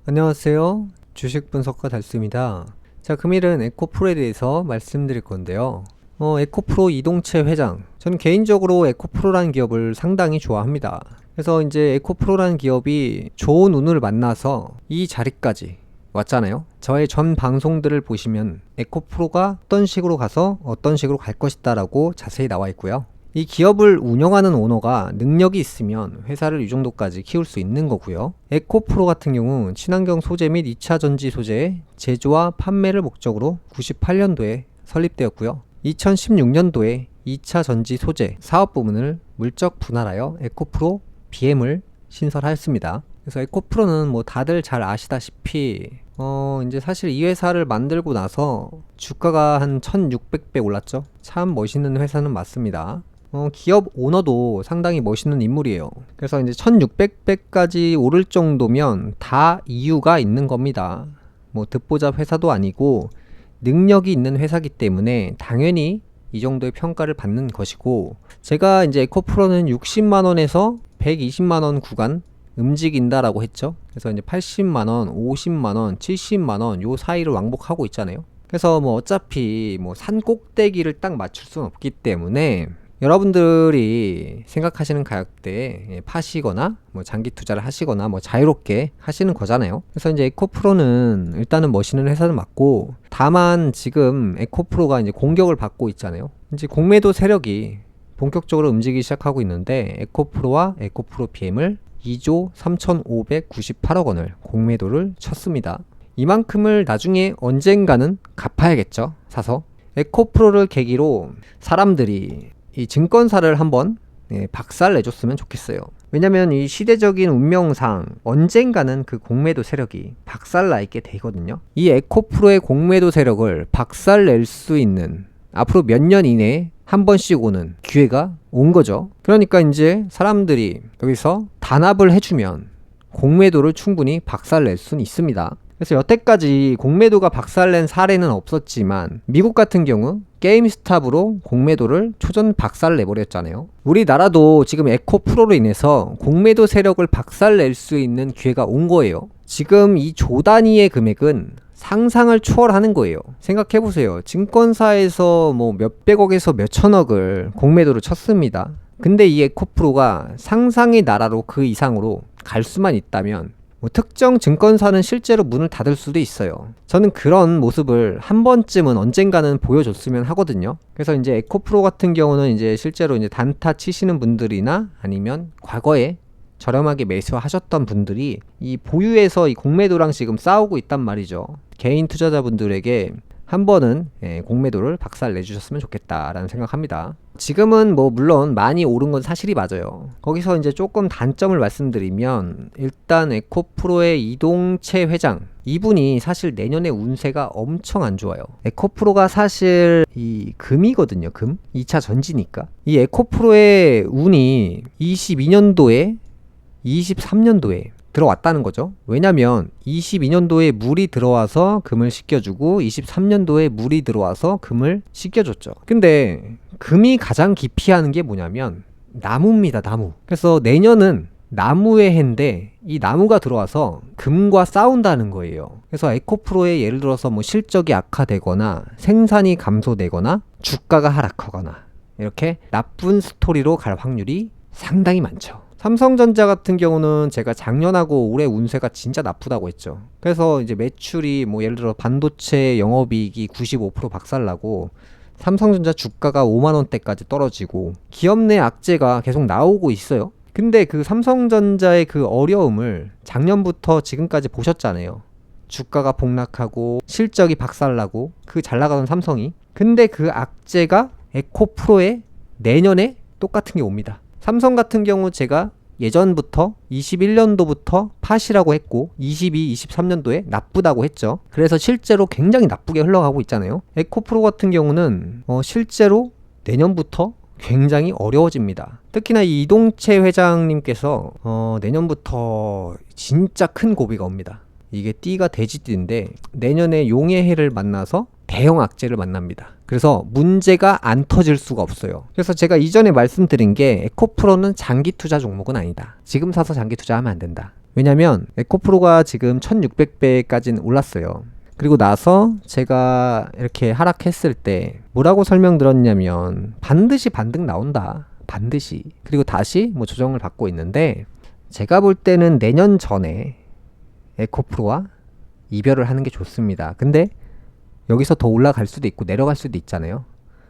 안녕하세요. 주식 분석가 달수입니다. 자, 금일은 에코프로에 대해서 말씀드릴 건데요. 에코프로 이동채 회장. 저는 개인적으로 에코프로라는 기업을 상당히 좋아합니다. 그래서 이제 에코프로라는 기업이 좋은 운을 만나서 이 자리까지 왔잖아요. 저의 전 방송들을 보시면 에코프로가 어떤 식으로 가서 어떤 식으로 갈 것이다 라고 자세히 나와 있고요. 이 기업을 운영하는 오너가 능력이 있으면 회사를 이 정도까지 키울 수 있는 거고요. 에코프로 같은 경우 친환경 소재 및 2차 전지 소재의 제조와 판매를 목적으로 98년도에 설립되었고요. 2016년도에 2차 전지 소재 사업 부문을 물적 분할하여 에코프로 BM을 신설하였습니다. 그래서 에코프로는 뭐 다들 잘 아시다시피 이제 사실 이 회사를 만들고 나서 주가가 한 1600배 올랐죠. 참 멋있는 회사는 맞습니다. 기업 오너도 상당히 멋있는 인물이에요. 그래서 이제 1600배까지 오를 정도면 다 이유가 있는 겁니다. 뭐 듣보잡 회사도 아니고 능력이 있는 회사기 때문에 당연히 이 정도의 평가를 받는 것이고, 제가 이제 에코프로는 60만원에서 120만원 구간 움직인다라고 했죠. 그래서 이제 80만원, 50만원, 70만원 요 사이를 왕복하고 있잖아요. 그래서 뭐 어차피 뭐 산 꼭대기를 딱 맞출 수는 없기 때문에 여러분들이 생각하시는 가격대에 파시거나 뭐 장기 투자를 하시거나 뭐 자유롭게 하시는 거잖아요. 그래서 이제 에코프로는 일단은 멋있는 회사는 맞고, 다만 지금 에코프로가 이제 공격을 받고 있잖아요. 이제 공매도 세력이 본격적으로 움직이기 시작하고 있는데, 에코프로와 에코프로 BM을 2조 3,598억 원을 공매도를 쳤습니다. 이만큼을 나중에 언젠가는 갚아야겠죠. 사서 에코프로를 계기로 사람들이 이 증권사를 한번 박살 내줬으면 좋겠어요. 왜냐면 이 시대적인 운명상 언젠가는 그 공매도 세력이 박살 나 있게 되거든요. 이 에코프로의 공매도 세력을 박살 낼 수 있는 앞으로 몇 년 이내에 한 번씩 오는 기회가 온 거죠. 그러니까 이제 사람들이 여기서 단합을 해주면 공매도를 충분히 박살 낼 수는 있습니다. 그래서 여태까지 공매도가 박살낸 사례는 없었지만 미국 같은 경우 게임스탑으로 공매도를 초전 박살 내버렸잖아요. 우리나라도 지금 에코프로로 인해서 공매도 세력을 박살낼 수 있는 기회가 온 거예요. 지금 이 조 단위의 금액은 상상을 초월하는 거예요. 생각해보세요. 증권사에서 뭐 몇백억에서 몇천억을 공매도를 쳤습니다. 근데 이 에코프로가 상상의 나라로 그 이상으로 갈 수만 있다면 뭐 특정 증권사는 실제로 문을 닫을 수도 있어요. 저는 그런 모습을 한 번쯤은 언젠가는 보여줬으면 하거든요. 그래서 이제 에코프로 같은 경우는 이제 실제로 이제 단타 치시는 분들이나 아니면 과거에 저렴하게 매수하셨던 분들이 이 보유에서 이 공매도랑 지금 싸우고 있단 말이죠. 개인 투자자분들에게 한 번은 공매도를 박살 내주셨으면 좋겠다라는 생각합니다. 지금은 뭐 물론 많이 오른 건 사실이 맞아요. 거기서 이제 조금 단점을 말씀드리면, 일단 에코프로의 이동채 회장, 이분이 사실 내년에 운세가 엄청 안 좋아요. 에코프로가 사실 이 금이거든요. 금? 2차 전지니까. 이 에코프로의 운이 22년도에 23년도에 들어왔다는 거죠. 왜냐면 22년도에 물이 들어와서 금을 씻겨주고 23년도에 물이 들어와서 금을 씻겨줬죠. 근데 금이 가장 기피하는 게 뭐냐면 나무입니다. 나무. 그래서 내년은 나무의 해인데 이 나무가 들어와서 금과 싸운다는 거예요. 그래서 에코프로의 예를 들어서 뭐 실적이 악화되거나 생산이 감소되거나 주가가 하락하거나 이렇게 나쁜 스토리로 갈 확률이 상당히 많죠. 삼성전자 같은 경우는 제가 작년하고 올해 운세가 진짜 나쁘다고 했죠. 그래서 이제 매출이 뭐 예를 들어 반도체 영업이익이 95% 박살나고 삼성전자 주가가 5만원대까지 떨어지고 기업 내 악재가 계속 나오고 있어요. 근데 그 삼성전자의 그 어려움을 작년부터 지금까지 보셨잖아요. 주가가 폭락하고 실적이 박살나고 그 잘 나가던 삼성이. 근데 그 악재가 에코프로에 내년에 똑같은 게 옵니다. 삼성 같은 경우 제가 예전부터 21년도부터 팟이라고 했고 22, 23년도에 나쁘다고 했죠. 그래서 실제로 굉장히 나쁘게 흘러가고 있잖아요. 에코프로 같은 경우는 실제로 내년부터 굉장히 어려워집니다. 특히나 이 이동채 회장님께서 내년부터 진짜 큰 고비가 옵니다. 이게 띠가 돼지띠인데 내년에 용의 해를 만나서 대형 악재를 만납니다. 그래서 문제가 안 터질 수가 없어요. 그래서 제가 이전에 말씀드린 게 에코프로는 장기 투자 종목은 아니다. 지금 사서 장기 투자하면 안 된다. 왜냐면 에코프로가 지금 1600배까지는 올랐어요. 그리고 나서 제가 이렇게 하락했을 때 뭐라고 설명드렸냐면 반드시 반등 나온다. 반드시. 그리고 다시 뭐 조정을 받고 있는데 제가 볼 때는 내년 전에 에코프로와 이별을 하는 게 좋습니다. 근데 여기서 더 올라갈 수도 있고 내려갈 수도 있잖아요.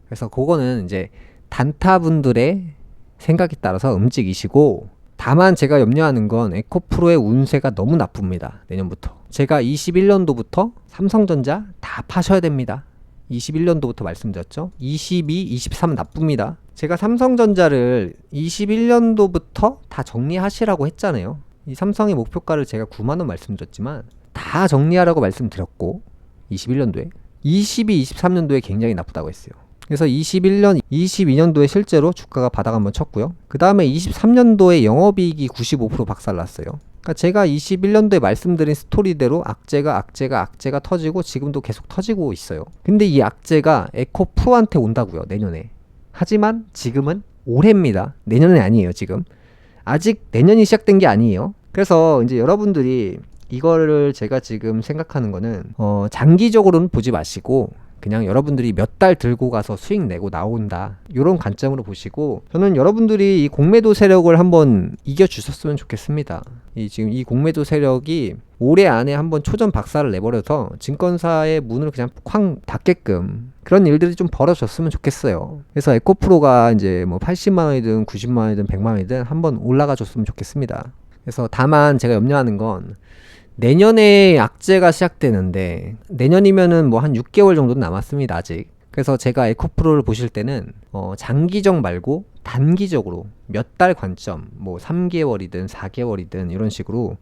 그래서 그거는 이제 단타분들의 생각에 따라서 움직이시고, 다만 제가 염려하는 건 에코프로의 운세가 너무 나쁩니다. 내년부터. 제가 21년도부터 삼성전자 다 파셔야 됩니다. 21년도부터 말씀드렸죠. 22, 23 나쁩니다. 제가 삼성전자를 21년도부터 다 정리하시라고 했잖아요. 이 삼성의 목표가를 제가 9만원 말씀드렸지만 다 정리하라고 말씀드렸고, 21년도에 22, 23년도에 굉장히 나쁘다고 했어요. 그래서 21년, 22년도에 실제로 주가가 바닥 한번 쳤고요. 그 다음에 23년도에 영업이익이 95% 박살났어요. 그러니까 제가 21년도에 말씀드린 스토리대로 악재가 터지고 지금도 계속 터지고 있어요. 근데 이 악재가 에코프로한테 온다고요, 내년에. 하지만 지금은 올해입니다. 내년은 아니에요, 지금. 아직 내년이 시작된 게 아니에요. 그래서 이제 여러분들이 이거를 제가 지금 생각하는 거는 장기적으로는 보지 마시고 그냥 여러분들이 몇 달 들고 가서 수익 내고 나온다, 이런 관점으로 보시고, 저는 여러분들이 이 공매도 세력을 한번 이겨주셨으면 좋겠습니다. 지금 이 공매도 세력이 올해 안에 한번 초전 박살을 내버려서 증권사의 문을 그냥 쾅 닫게끔 그런 일들이 좀 벌어졌으면 좋겠어요. 그래서 에코프로가 이제 뭐 80만원이든 90만원이든 100만원이든 한번 올라가 줬으면 좋겠습니다. 그래서 다만 제가 염려하는 건 내년에 악재가 시작되는데, 내년이면은 뭐 한 6개월 정도는 남았습니다, 아직. 그래서 제가 에코프로를 보실 때는 장기적 말고 단기적으로 몇 달 관점, 뭐 3개월이든 4개월이든 이런 식으로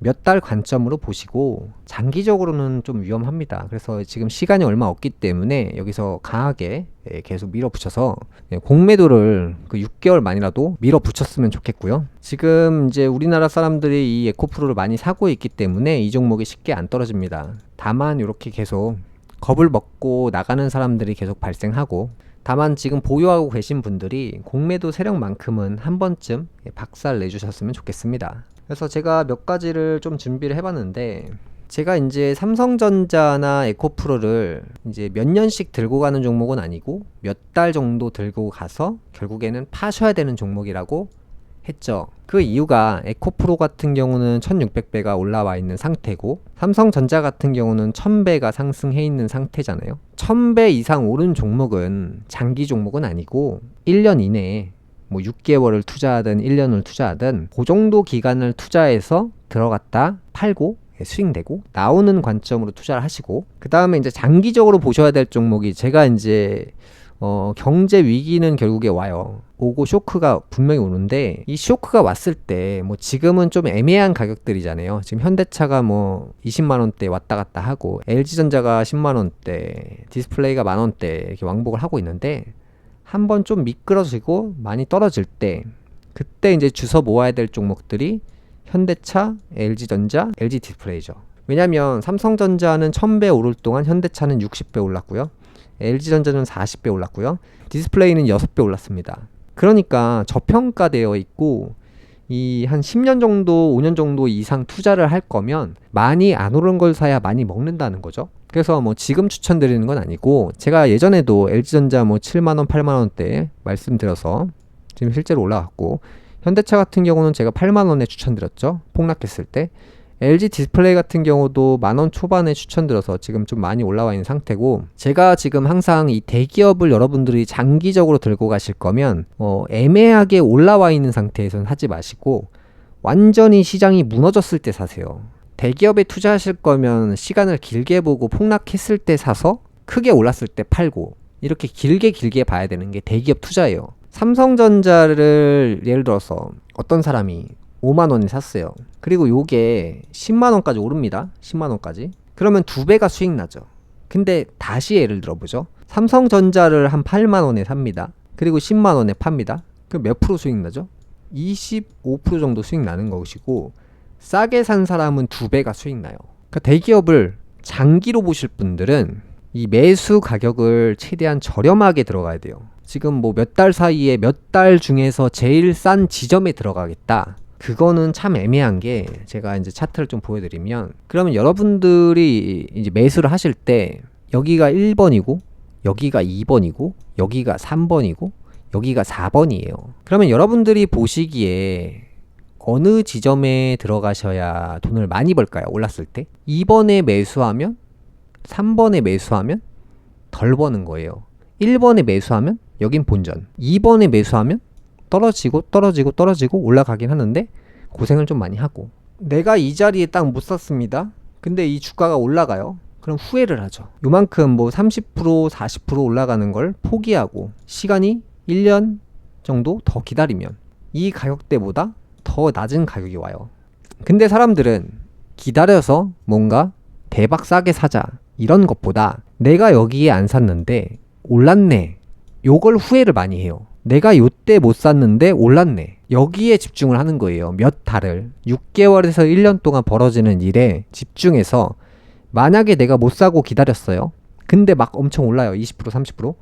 몇 달 관점으로 보시고, 장기적으로는 좀 위험합니다. 그래서 지금 시간이 얼마 없기 때문에 여기서 강하게 계속 밀어붙여서 공매도를 그 6개월만이라도 밀어붙였으면 좋겠고요. 지금 이제 우리나라 사람들이 이 에코프로를 많이 사고 있기 때문에 이 종목이 쉽게 안 떨어집니다. 다만 이렇게 계속 겁을 먹고 나가는 사람들이 계속 발생하고, 다만 지금 보유하고 계신 분들이 공매도 세력만큼은 한 번쯤 박살 내주셨으면 좋겠습니다. 그래서 제가 몇 가지를 좀 준비를 해봤는데, 제가 이제 삼성전자나 에코프로를 이제 몇 년씩 들고 가는 종목은 아니고 몇 달 정도 들고 가서 결국에는 파셔야 되는 종목이라고 했죠. 그 이유가 에코프로 같은 경우는 1600배가 올라와 있는 상태고, 삼성전자 같은 경우는 1000배가 상승해 있는 상태잖아요. 1000배 이상 오른 종목은 장기 종목은 아니고 1년 이내에 뭐 6개월을 투자하든 1년을 투자하든 그 정도 기간을 투자해서 들어갔다 팔고 수익 내고 나오는 관점으로 투자를 하시고, 그 다음에 이제 장기적으로 보셔야 될 종목이, 제가 이제 경제 위기는 결국에 와요. 오고 쇼크가 분명히 오는데, 이 쇼크가 왔을 때 뭐 지금은 좀 애매한 가격들이잖아요. 지금 현대차가 뭐 20만원대 왔다 갔다 하고, LG전자가 10만원대, 디스플레이가 만원대 이렇게 왕복을 하고 있는데, 한번 좀 미끄러지고 많이 떨어질 때, 그때 이제 주워 모아야 될 종목들이 현대차, LG전자, LG디스플레이죠. 왜냐면 삼성전자는 1000배 오를 동안 현대차는 60배 올랐고요. LG전자는 40배 올랐고요. 디스플레이는 6배 올랐습니다. 그러니까 저평가되어 있고, 이 한 10년 정도, 5년 정도 이상 투자를 할 거면 많이 안 오른 걸 사야 많이 먹는다는 거죠. 그래서 뭐 지금 추천드리는 건 아니고, 제가 예전에도 LG전자 뭐 7만원, 8만원대 말씀드려서 지금 실제로 올라갔고, 현대차 같은 경우는 제가 8만원에 추천드렸죠, 폭락했을 때. LG 디스플레이 같은 경우도 만원 초반에 추천드려서 지금 좀 많이 올라와 있는 상태고, 제가 지금 항상 이 대기업을 여러분들이 장기적으로 들고 가실 거면 애매하게 올라와 있는 상태에서는 하지 마시고 완전히 시장이 무너졌을 때 사세요. 대기업에 투자하실 거면 시간을 길게 보고 폭락했을 때 사서 크게 올랐을 때 팔고, 이렇게 길게 봐야 되는 게 대기업 투자예요. 삼성전자를 예를 들어서 어떤 사람이 5만원에 샀어요. 그리고 요게 10만원까지 오릅니다. 10만원까지. 그러면 2배가 수익 나죠. 근데 다시 예를 들어보죠. 삼성전자를 한 8만원에 삽니다. 그리고 10만원에 팝니다. 그럼 몇 프로 수익 나죠? 25% 정도 수익 나는 것이고, 싸게 산 사람은 2배가 수익 나요. 그러니까 대기업을 장기로 보실 분들은 이 매수 가격을 최대한 저렴하게 들어가야 돼요. 지금 뭐 몇 달 사이에 몇 달 중에서 제일 싼 지점에 들어가겠다. 그거는 참 애매한 게 제가 이제 차트를 좀 보여드리면 그러면 여러분들이 이제 매수를 하실 때 여기가 1번이고 여기가 2번이고 여기가 3번이고 여기가 4번이에요. 그러면 여러분들이 보시기에 어느 지점에 들어가셔야 돈을 많이 벌까요? 올랐을 때 2번에 매수하면 3번에 매수하면 덜 버는 거예요. 1번에 매수하면 여긴 본전, 2번에 매수하면 떨어지고 떨어지고 떨어지고 올라가긴 하는데 고생을 좀 많이 하고, 내가 이 자리에 딱 못 샀습니다. 근데 이 주가가 올라가요. 그럼 후회를 하죠. 요만큼 뭐 30% 40% 올라가는 걸 포기하고 시간이 1년 정도 더 기다리면 이 가격대보다 더 낮은 가격이 와요. 근데 사람들은 기다려서 뭔가 대박 싸게 사자 이런 것보다 내가 여기에 안 샀는데 올랐네, 요걸 후회를 많이 해요. 내가 요때 못 샀는데 올랐네, 여기에 집중을 하는 거예요. 몇 달을 6개월에서 1년 동안 벌어지는 일에 집중해서 만약에 내가 못 사고 기다렸어요. 근데 막 엄청 올라요. 20% 30%.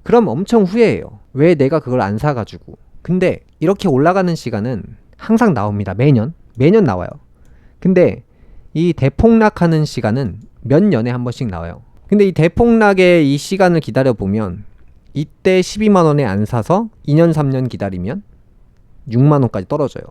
그럼 엄청 후회해요. 왜 내가 그걸 안 사가지고. 근데 이렇게 올라가는 시간은 항상 나옵니다. 매년 나와요. 근데 이 대폭락하는 시간은 몇 년에 한 번씩 나와요. 근데 이 대폭락의 이 시간을 기다려보면 이때 12만원에 안 사서 2년 3년 기다리면 6만원까지 떨어져요.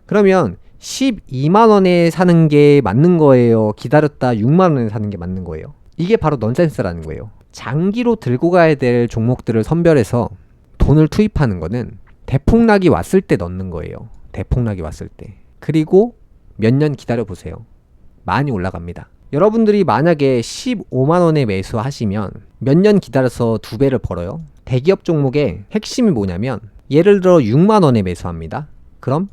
그러면 12만원에 사는 게 맞는 거예요? 기다렸다 6만원에 사는 게 맞는 거예요? 이게 바로 넌센스라는 거예요. 장기로 들고 가야 될 종목들을 선별해서 돈을 투입하는 거는 대폭락이 왔을 때 넣는 거예요. 대폭락이 왔을 때. 그리고 몇 년 기다려 보세요. 많이 올라갑니다. 여러분들이 만약에 15만원에 매수하시면 몇 년 기다려서 2배를 벌어요. 대기업 종목의 핵심이 뭐냐면 예를 들어 6만원에 매수합니다. 그럼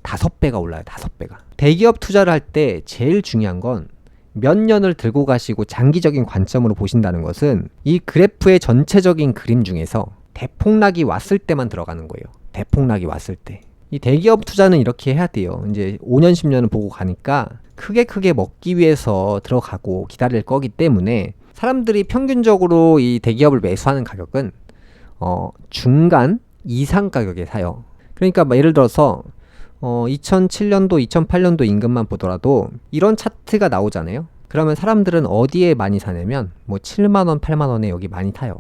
5배가 올라요. 5배가. 대기업 투자를 할 때 제일 중요한 건 몇 년을 들고 가시고 장기적인 관점으로 보신다는 것은 이 그래프의 전체적인 그림 중에서 대폭락이 왔을 때만 들어가는 거예요. 대폭락이 왔을 때. 이 대기업 투자는 이렇게 해야 돼요. 이제 5년 10년을 보고 가니까 크게 먹기 위해서 들어가고 기다릴 거기 때문에 사람들이 평균적으로 이 대기업을 매수하는 가격은 중간 이상 가격에 사요. 그러니까 예를 들어서 2007년도 2008년도 임금만 보더라도 이런 차트가 나오잖아요. 그러면 사람들은 어디에 많이 사냐면 뭐 7만원 8만원에 여기 많이 타요.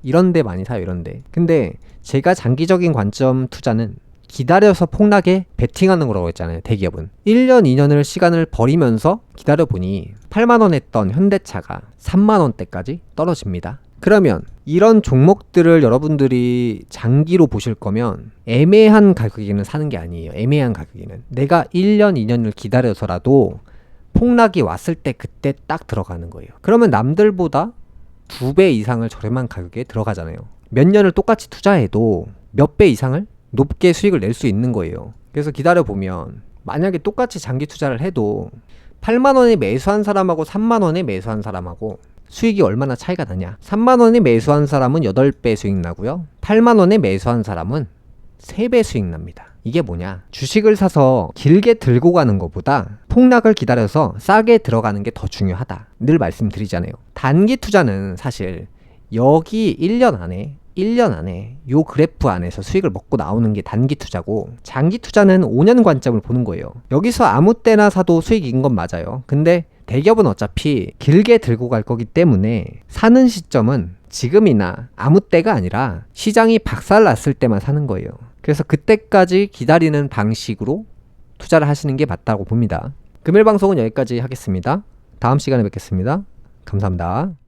이런데 많이 사요. 이런데. 근데 제가 장기적인 관점 투자는 기다려서 폭락에 베팅하는 거라고 했잖아요. 대기업은 1년 2년을 시간을 버리면서 기다려보니 8만원 했던 현대차가 3만원대까지 떨어집니다. 그러면 이런 종목들을 여러분들이 장기로 보실 거면 애매한 가격에는 사는 게 아니에요. 애매한 가격에는 내가 1년 2년을 기다려서라도 폭락이 왔을 때 그때 딱 들어가는 거예요. 그러면 남들보다 2배 이상을 저렴한 가격에 들어가잖아요. 몇 년을 똑같이 투자해도 몇 배 이상을 높게 수익을 낼 수 있는 거예요. 그래서 기다려보면 만약에 똑같이 장기 투자를 해도 8만원에 매수한 사람하고 3만원에 매수한 사람하고 수익이 얼마나 차이가 나냐. 3만원에 매수한 사람은 8배 수익 나고요. 8만원에 매수한 사람은 3배 수익 납니다. 이게 뭐냐. 주식을 사서 길게 들고 가는 것보다 폭락을 기다려서 싸게 들어가는 게 더 중요하다. 늘 말씀드리잖아요. 단기 투자는 사실 여기 1년 안에 요 그래프 안에서 수익을 먹고 나오는 게 단기 투자고, 장기 투자는 5년 관점을 보는 거예요. 여기서 아무 때나 사도 수익인 건 맞아요. 근데 대기업은 어차피 길게 들고 갈 거기 때문에 사는 시점은 지금이나 아무 때가 아니라 시장이 박살났을 때만 사는 거예요. 그래서 그때까지 기다리는 방식으로 투자를 하시는 게 맞다고 봅니다. 금일 방송은 여기까지 하겠습니다. 다음 시간에 뵙겠습니다. 감사합니다.